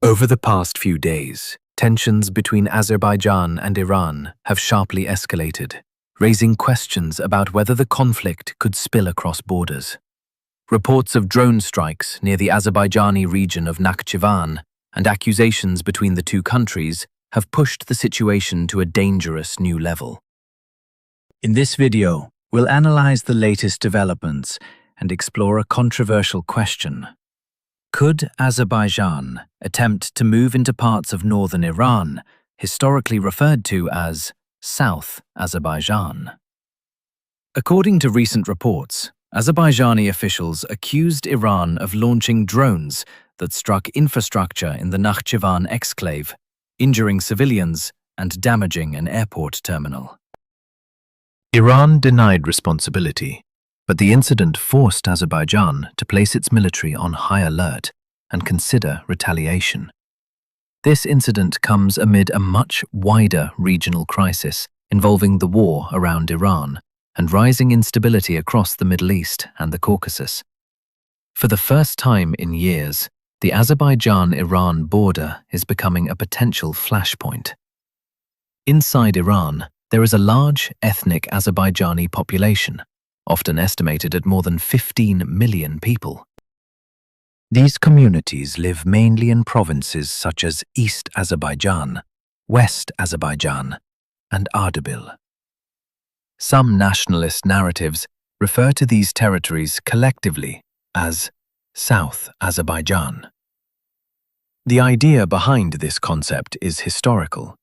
Over the past few days, tensions between Azerbaijan and Iran have sharply escalated, raising questions about whether the conflict could spill across borders. Reports of drone strikes near the Azerbaijani region of Nakhchivan and accusations between the two countries have pushed the situation to a dangerous new level. In this video, we'll analyze the latest developments and explore a controversial question. Could Azerbaijan attempt to move into parts of northern Iran, historically referred to as South Azerbaijan? According to recent reports, Azerbaijani officials accused Iran of launching drones that struck infrastructure in the Nakhchivan exclave, injuring civilians and damaging an airport terminal. Iran denied responsibility, but the incident forced Azerbaijan to place its military on high alert and consider retaliation. This incident comes amid a much wider regional crisis involving the war around Iran and rising instability across the Middle East and the Caucasus. For the first time in years, the Azerbaijan-Iran border is becoming a potential flashpoint. Inside Iran, there is a large ethnic Azerbaijani population, often estimated at more than 15 million people. These communities live mainly in provinces such as East Azerbaijan, West Azerbaijan, and Ardabil. Some nationalist narratives refer to these territories collectively as South Azerbaijan. The idea behind this concept is historical.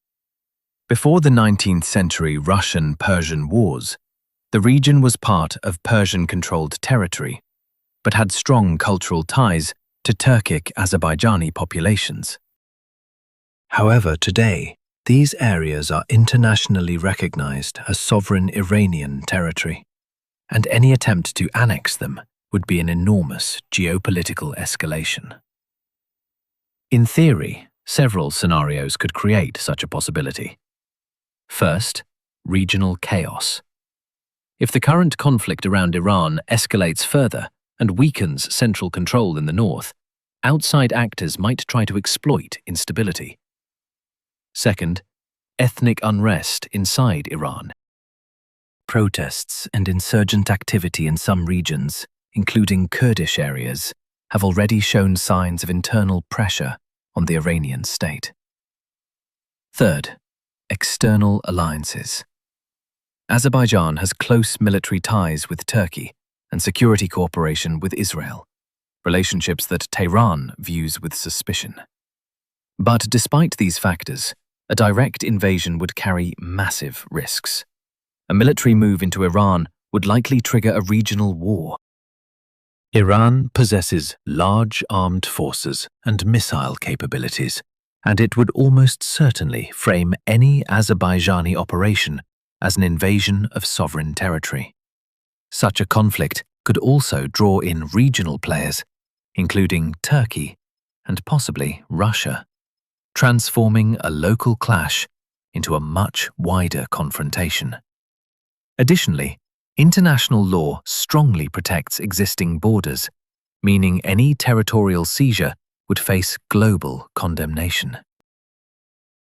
Before the 19th century Russian-Persian Wars, the region was part of Persian-controlled territory, but had strong cultural ties to Turkic Azerbaijani populations. However, today, these areas are internationally recognized as sovereign Iranian territory, and any attempt to annex them would be an enormous geopolitical escalation. In theory, several scenarios could create such a possibility. First, regional chaos. If the current conflict around Iran escalates further and weakens central control in the north, outside actors might try to exploit instability. Second, ethnic unrest inside Iran. Protests and insurgent activity in some regions, including Kurdish areas, have already shown signs of internal pressure on the Iranian state. Third, external alliances. Azerbaijan has close military ties with Turkey and security cooperation with Israel, relationships that Tehran views with suspicion. But despite these factors, a direct invasion would carry massive risks. A military move into Iran would likely trigger a regional war. Iran possesses large armed forces and missile capabilities, and it would almost certainly frame any Azerbaijani operation as an invasion of sovereign territory. Such a conflict could also draw in regional players, including Turkey and possibly Russia, transforming a local clash into a much wider confrontation. Additionally, international law strongly protects existing borders, meaning any territorial seizure would face global condemnation.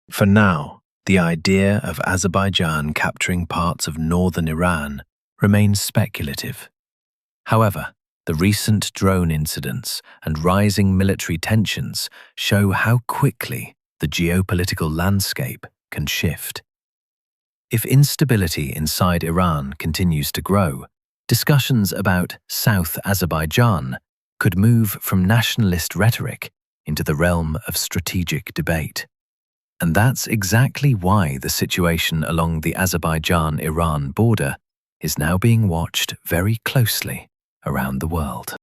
For now, the idea of Azerbaijan capturing parts of northern Iran remains speculative. However, the recent drone incidents and rising military tensions show how quickly the geopolitical landscape can shift. If instability inside Iran continues to grow, discussions about South Azerbaijan could move from nationalist rhetoric into the realm of strategic debate. And that's exactly why the situation along the Azerbaijan-Iran border is now being watched very closely around the world.